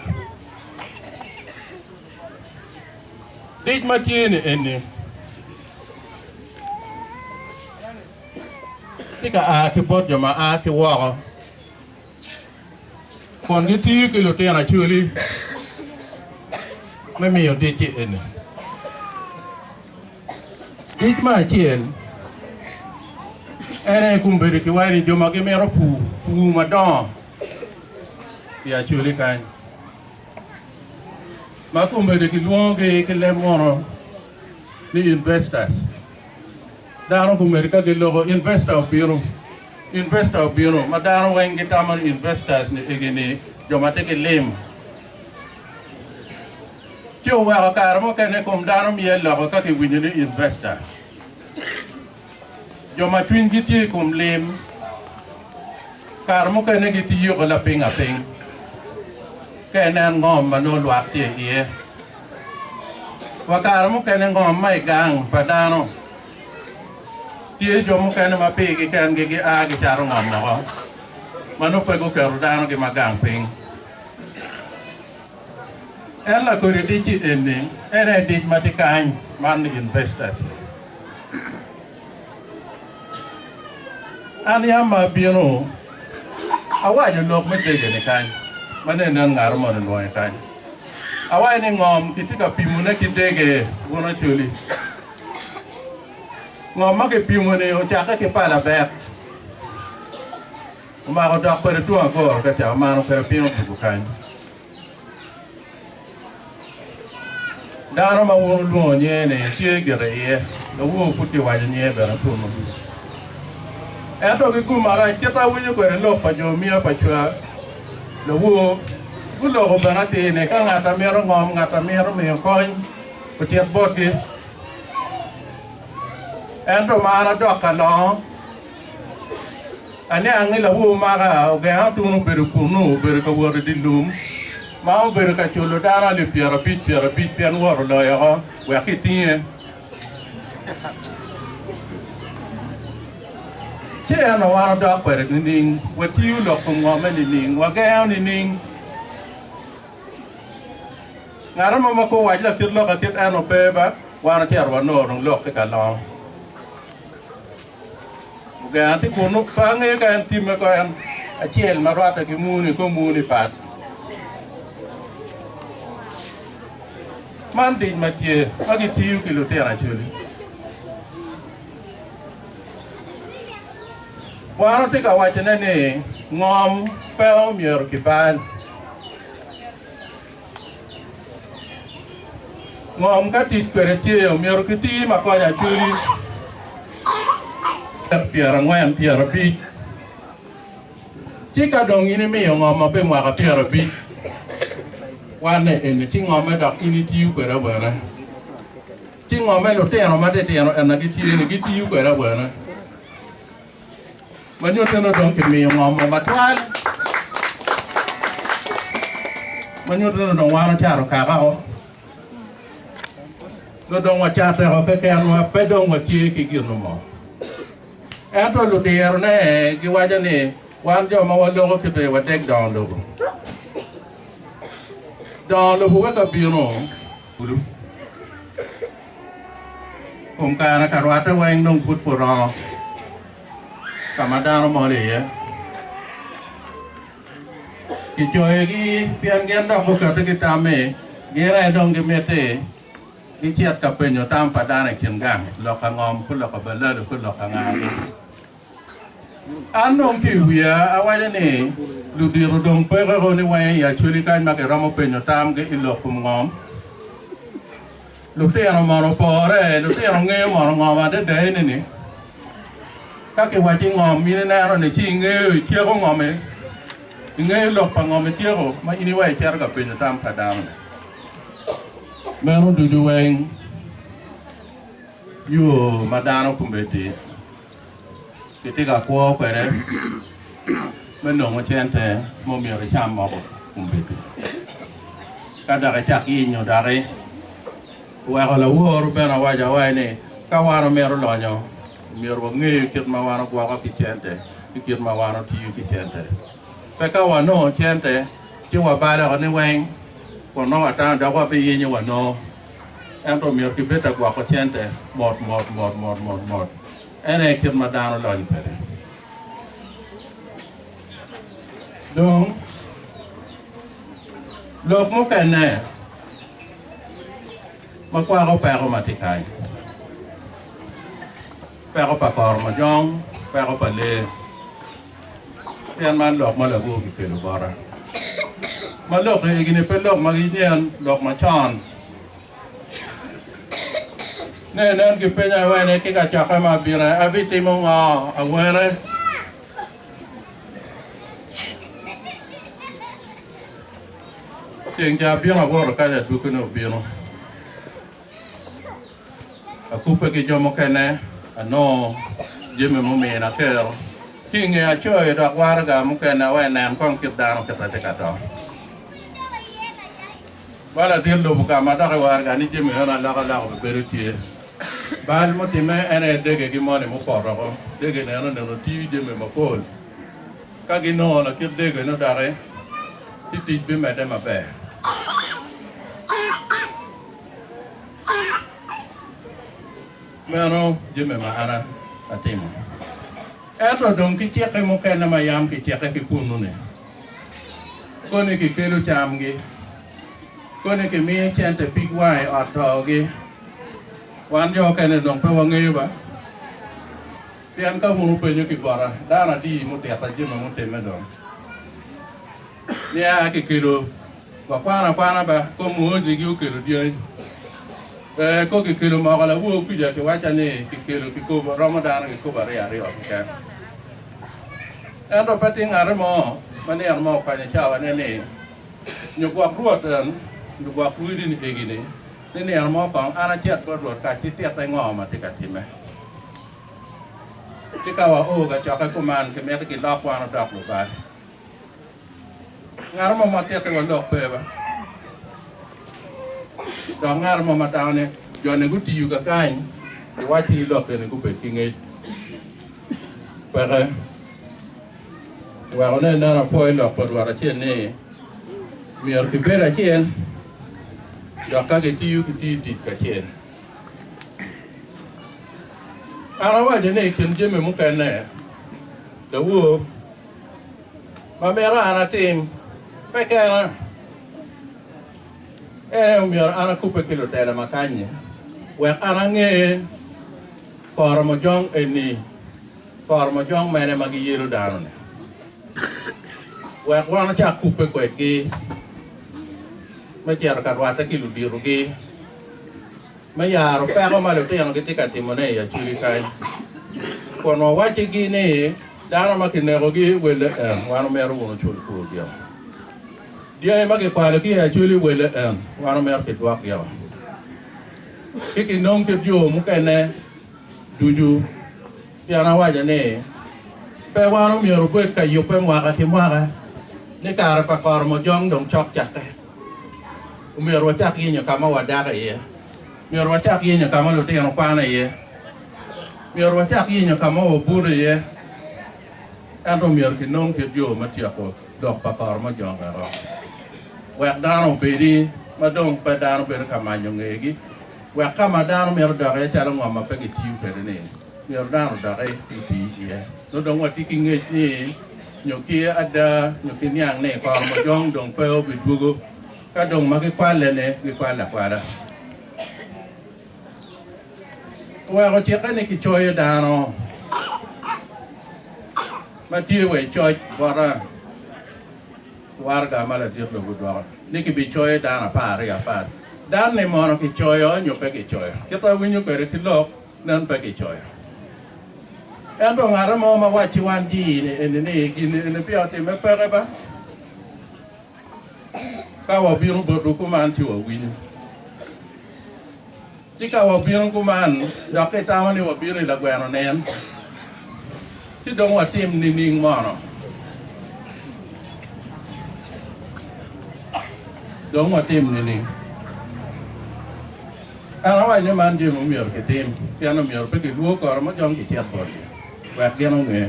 Dit macam ini, jika akibat jemaah akiwak, kon gitu kalau tiada curi, memang dit ini. Dit macam, ini kumberi kiwari jemaah kemera pu madam, dia curi kan. Maka mereka luang ke lemono ni investors. Dano mereka ke logo investor biru, Madano yang kita man investors ni begini, jomate ke lem. Coba kalau kena dano yelo ke wini investor. Joma twin gitu lem. Kalau kena gitu yuk laping. Kena ngom mano lwak dia, wakaramu kena ngom mai gang padano, dia jomu kena mapi kena gigi agi caro ngom nawa, mano pego kerudano ki magang ping. Ella kuri digit ini, dig mati kain man investors. Ani amma biano, awak je lok mesti je ni kain. Mana yang ngaruh mana luar kan? Awak ini ngom kita pimuna kita ke guna culi. Ngom mak pimuna yo cakap ke pada bet. Mak aku dah pada tua aku kacau mana aku pimun bukan. Dano mau luar ni kia gerai, lalu putih wajah ni berapa pun. Atau kita malah kita wujud kau lok pajomia pajua. Lalu, kalau kau berhati ni kan ngata merong ngom ngata merong mengkoin, kutiap bodi. Ento mana dok kalau, ane angin lalu maka orang tu berkunu berkawar di lum, mau berkaculu darah di piara pian war loya, wakitinya. Cina orang dah pergi watiu lok pengomel ning, wagau ning. Ngaram mama ko wajib tir lok atit ano peba, wana tiar wano orang lok ke kalau. Bukan ti kono pange kan tim kan acel marwata ki muni pat. Mandi mati, magi tiu kilo tiara culi. Wano tika wajah ni ngom pel mier kipan. ngom ka tit kwere tie mier kiti ma ko ya churi piera ngwan piera bi chika dong ini mi ngom ma be ma ka piera bi wane en ti ngom da ini ti kwere were ti ngom lo tero ma de tero en gi ti ni gi ti kwere were manyo teno dong ke mi ngom ma twal manyo teno dong waro charo ka ga o lo dong wa chata ho ke kan wa pe dong wa chi ki gi no mo to lo der ne gi wa ja ne wan jo ma wa lo ke be wa tek don lo wa ka bi no bulu ka na ka wa ta wa ng put puro ka ma da no mo le ye ki joye gi pian gen da ko ka te ki ta me gi ra dong ge me te ki chiat ka penyo tam padana kin gang lo ka ngom ku lo ka bala ku lo ka ngai anong ki wia awaya ni lu di rodong pe ro ni wa ya chuli kan ma ke romo penyo tam ge ilo ku ngom lu te no maro pore lu te no nge maro ngom ade de ni ni ka ke wa chi ngom mi na ro ni chi nge chi ko ngom e nge lo pa ngom chi ko ma ini wa char ka penyo tam padana Mero dudu weng yu madano kumbeti ketika kuo kwere meno ngchente mo mi ore cham mo kumbeti kada ka chaki nyo dare wa ko la wor bena waja wa ni ka waro mero lonyo mero ngi kit ma waro kwa ka kichente kit ma waro ti yu kichente pe ka wa no chente ti wa bala ko ni weng ko no ata da ko pe yin wa no en to mier ki beta ko ko chente mot ene kit ma dano lo ni pere donc lo mo kene ma kwa ko pa ko matikai pa ko pa kor ma jong pa ko pa le en man lo ma la go ki pelo bara ma lo ke gine pe lo ma gi nyen lo ma chan ne nan ki penya wa ne ki ka cha ka ma bira abiti mo nga awere ting ja bi nga bor ka ja du ko no bi no aku pe ki jomo kene ano jeme mo me na ker tinge a choy da war ga mo kene wa nan kon ki da no ka ta ka to wala dir lo bu ka ma da war ga ni jeme na la la ko be retie bal mo time ene dege gi mo ne mo poro ko dege ne no ti de me mo pol ka gi no na ki dege no dare ti ti be me de ma be mero jeme ma ara atimo eto don ki cheke mo kene ma yam ki cheke ki kunu ne kone ki kelo cham gi kone ki mi chente big wai oto gi wan jo kene dong pe wange ba pian ka mu pe nyu ki bara dana di mu te ta jema mu te me dong nia ki kilo ba kwana ba ko mu ji gi kilo di ko ki kilo ma kala wo ku ja ki wacha ni ki kilo ki ko ramadan ki ko ba ya ri o ka ando pati ngare mo mane ar mo pa ni chawa ne ni nyu kwa ruot nyu kwa kuidi ni begini ni ar mo pa ana chet ko ruot ka ti tiet tai ngoma ti ka ti me ti ka wa o ga cha ka kuman ke me ki la kwa na dak lu ba ngar mo ma tiet ko lo pe ba do ngar mo ma ta ne jo ne gu ti yu ka kain ti wa ti lo pe ne gu pe ki nge pa wa ne na po lo po wa ra chen ne mi ar ki be ra chen do ka ke ti yu ki ti ka chen ara wa je ne ken je me mu ka ne do wo ma me ra ana tim pe ka mi ar ana ku pe kilo tele ma kanye wa ana nge por mo jong eni por mo jong me ne ma gi yelo dano ne wa kwa na cha ku pe ko ki ma cher ka wa ta ki lu di ru ki me ya ro pe ko ma lo te no ke ka timone ya chuli kai ko no wa chi gi ni dano ma kine ko gi wele wano mero wono chuli ko dia dia ma ke pale ki ya chuli wele wano mero ke twak ya ki nong ke jo mu ke ne duju ya na wa ja ne pe wano mero ko ka yo pe mwa ka ti mwa ka ni ka ra pa kor mo jong dong chok chak te mero wa chak yi nya ka ma wa da ka ye mero wa chak yi nya ka ma lo te no pa na ye mero wa chak yi nya ka ma o bu re ye ando mier ki nong ke jo ma tia ko dok pa kor ma jong ka ro wa dano pe di ma dong pa dano pe ka ma nyong e gi wa ka ma dano mier da re cha ngom ma pe ki tiu pe ne mier dano da re ti ti ye no dong wa ti ki nge ni nyo ki ada nyo ki nyang ne ko ma jong dong pe o bi dugo ka dong ma ki kwa le ne ki kwa la kwa da wa ko ti ka ne ki choy dano ma tie we choy warga mala dir lo budwa ni ki bi choy dana pa ri pa dan ne mo no ki choy o nyo pe ki choy ki to wi nyo pe ri lo nan pe ki choy en do ngara mo ma wa chi wan di ne ki ne pi ate me pe ba ka wa bi ru bo du ku man ti wa wi ni ti ka wa bi ru ku man da ke ta ma ni wa bi ri la gwa no nen ti dong wa tim ni ning mo no dong wa tim ni ning ana wa ni man je mo mier ke tim ya no mier pe ke luo ko ma jong ki tiat bor wa ke no nge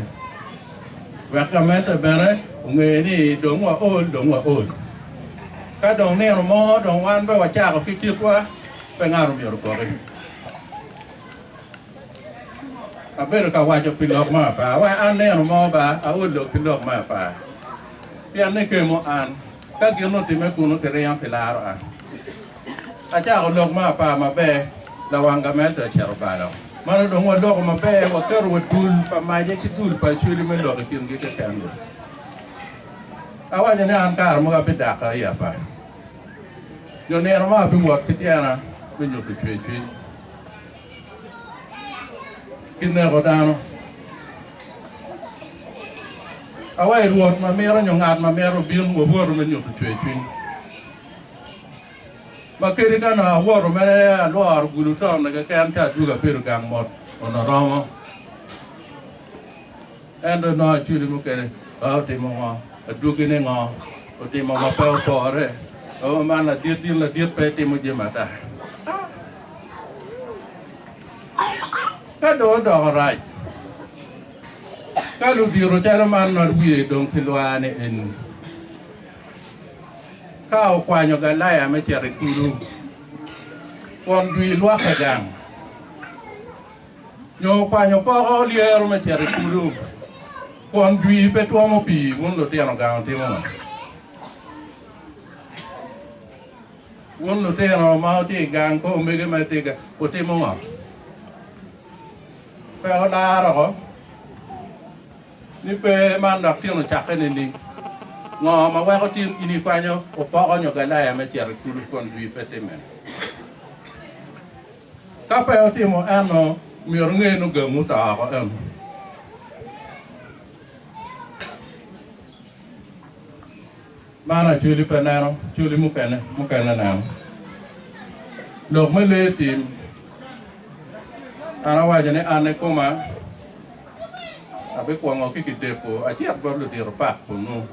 wa ka me ta bere nge ni dong wa ol ka dong ne mo dong wan ba wa cha ko ki ti kwa pe nga ro mier ko ke a ber ka wa jo pilok ma pa wa an ne mo ba a o lo pilok ma pa ya ne ke mo an ka gi no ti me ku no ke re an pilaro a cha ko lok ma pa ma be la wanga me to chero ba lo ma no do wa do ma be wa ke ro tul pa ma je ti tul pa chuli me lo ke ngi ke kan do a wa ne an ka mo ga be da ka ya pa yo ne ro ma bi mo ti ya be nyu ke chwe kinne ko dano awai ruot ma mero nyongat ma mero bin wo woro me nyu chwe ma kiri kana woro me lor gulu ton na kan ta duga peru gang mot ono romo endo no chuli mu kere o te mo dugi ne ngo o te mo ma pe ko re o ma na dir la dir pe te mo je mata ka do right ka lu biro tela man no wie dong tilwane en ka o kwanyo ga laya me chere kuru kon dui lwak gang nyo kwanyo ko o liero me chere kuru kon dui pe to mo pi won lo tiano ga ti mo won lo tiano ma ti gang ko me ge me ti ga o ti mo pe o da ro ni pe man dak ti no chak ni ni ngo ma wa ko tin ini kwanyo o po ko nyo ga la ya me tiar ku kon dui pe te men ka pe o ti mo ano mi ro nge no ga mu ta ko mana chuli pe na no chuli mu pe na na lok me le tim ana wa jane ane koma abe ko ngo ki depo a ti abor lu dir pa ko no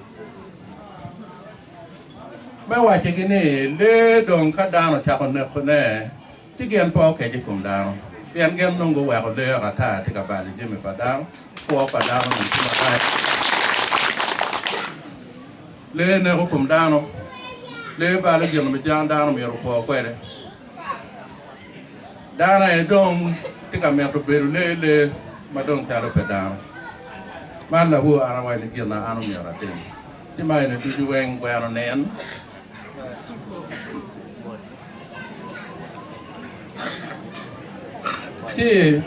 ba wa che gine le dong ka dano cha ko ne ko ne ti gen po ke ji kum dano gen no go wa ko le ra ta ti ka ba li je me pa dano po pa dano ni ti ma ai le ne ko kum dano le ba le je me jang dano me ro po ko re dana e dong ti ka me to beru le ma dong ta ro pe dano man la hu ara wa ni gina anu mi ara te ti mai ne du weng wa no nen ti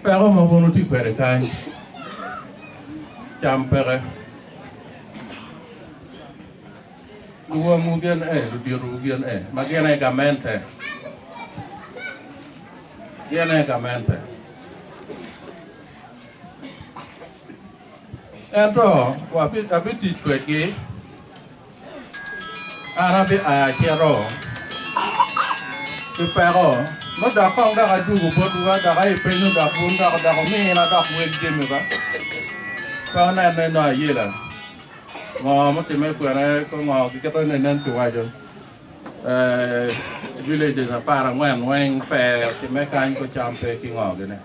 pero mo bono ti pere kan jam pere Dua mungkin di rugian Magana gamente. Gana gamente. Ento, wapit di kweki. Arabi chero. Di pero, no da kong da kaju gubot wa da kai penu da pun da kami na da kuel jemi ba. Kau na yela. Ngom ti me kwere ko ngo ki to nen tu wa jo. Village na para ngwen pe ti me kan ko champe ki ngo gene.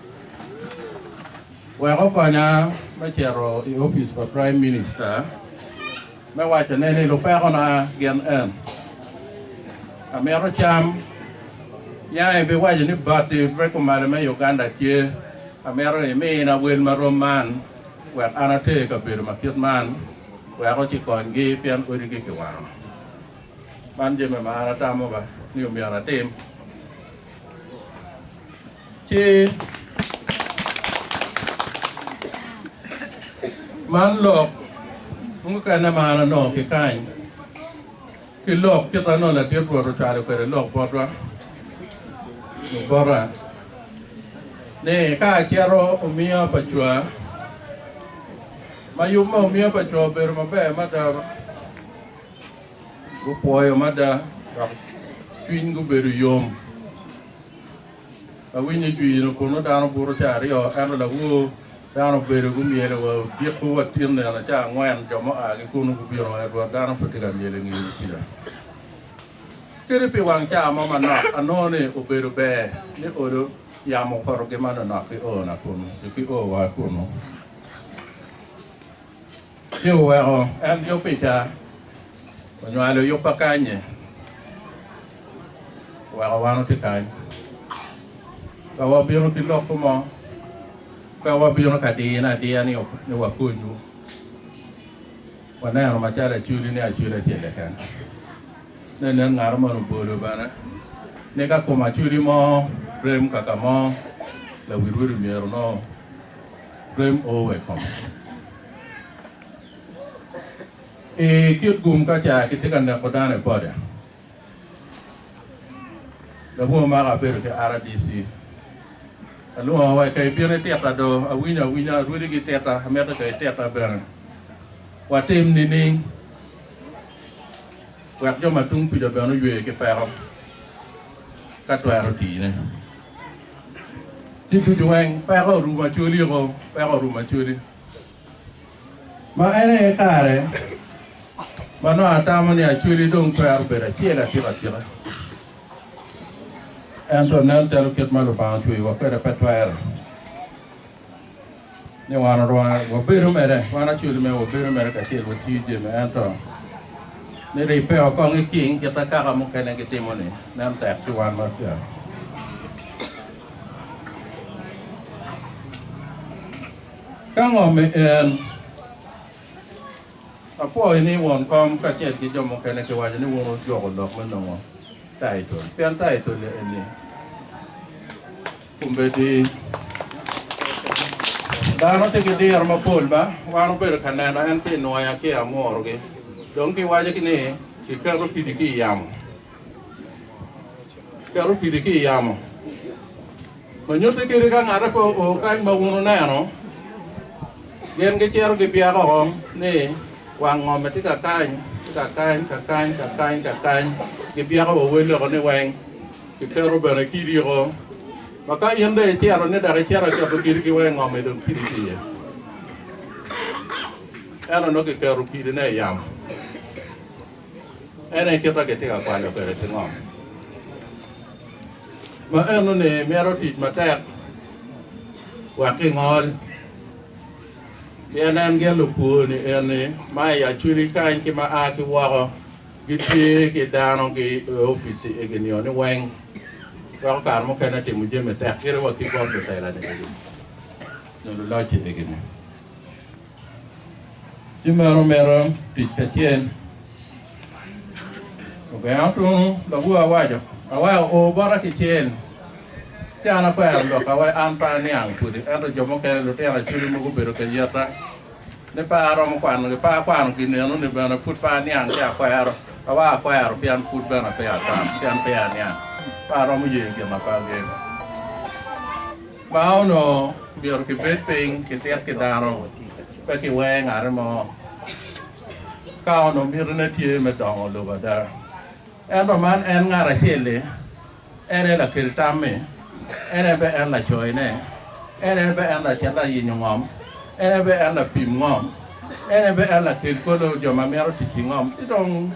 Wa ko panya me chero I office for prime minister. Me wa cha ne lo pe ko na gen en. Amero cham ya be wa ni bati be ko mare me Uganda tie. Amero me na wel maroman. Wa anate ka bir ma kit man. Wa ko chỉ còn ghi pian uri ghi Ker Kwaro. Man je me mara tamo ba ni mi ara tem. Chi man lok mu ka na mara no ki kai. Ki lok ki ta no la dir ro cha ro ko lok bodwa. Ni bora. Ne ka chero umia pa chua. Mayuma umia pa chua ber mabe mada gu poyo mada twin gu beru yom awinyi twin ko no dano buru chari o ano la gu dano beru gu miele wa biku wa tirne na cha ngwen jomo a gi kunu gu biro e do dano petiga miele ngi pila kiri pi wang cha ma mana anone o beru be ni oro ya mo paro ge mana na ki o na kunu ki o wa kunu yo wa en yo picha Penyualo yuk pakainya, wakawan tikai, kawa biar tilok semua, kawa biar kadina dia ni wakunju, mana yang macam ada curi ni acuri cile kan, nenen ngarman bolu bana, neka koma curi mo, rem kakak mo, lawir mirno, rem owe kom. Kiut gum kaca kita kan dah kodan pada. Lalu mara beru ke RDC. Lalu awak kai biar tiap ada awinya rudi kita tiap mereka kai tiap berang. Watim nini. Wak jom matung pijak berang jual ke perak. Katwa roti ni. Tipu juang perak rumah curi ko perak rumah curi. Ma ene kare. Mano atamo ni acuri dong per bera tira. Antonel telo ket malu pa acui wa pera petwaer. Ni wana roa wa beru mere wana curi me wa beru mere ka tiro tije me anto. Ni rei pe o kong ikin kita ka mo kene ke timoni. Nam tak tu wan ma pia. Kango me Apo ini won kom kacet ki jomo kene ke wajani won jogo dok menongo title pian title ini kumbedi dano te ke dir ma pol ba wano ber kanana en ke no ya ke amor ge don ki waje kini ki karo pidiki yamo menyote ke rega ngara ko o kan ba wono na no gen ge chero ge pia ko ni Wang ngom mati kakany, kibia ko wele ko ni wang, kikero bere kiri ko, maka yende tiaro ni dari tiaro ko kiri ki wang ngom itu kiri ki. Ano no kikero kiri ne yam. Ene kita ketika kwalo bere ngom. Ma ano ne mero tit matek. Waki ngol. Yanan gelu pu ni ene mai ya churi kan ki ma a ki waro giti ki dano ki office e geni oni weng wa ka mo kana te mu je me ta kire wa ki ko to ta la de no lo la chi e geni ti mero ti ka chien o ga atu la bua wa jo awa o bara ki chien Tiana pa lo ka wa ampa ni ang pudi ando jomo ke lo tiana churi mo go bero ke yata ne pa aro mo kwan ne pa kwan ki ne no ne bana put pa ni ang ya pa aro Awa kwaro pian food bana pe ata pian pe ania. Paro mo yeng ke mapage. Bao no biar ke betping ke tiap ke dano. Pe ke weng are mo. Kao no mirne tie me dong lo bada. En man en ngara hele. Ene la kel tamme. Ene be en la joine. Ene be en la chata yinyongom. Ene be en la pim ngom. Ene be en la kel kolo joma mero ti ngom. Ti dong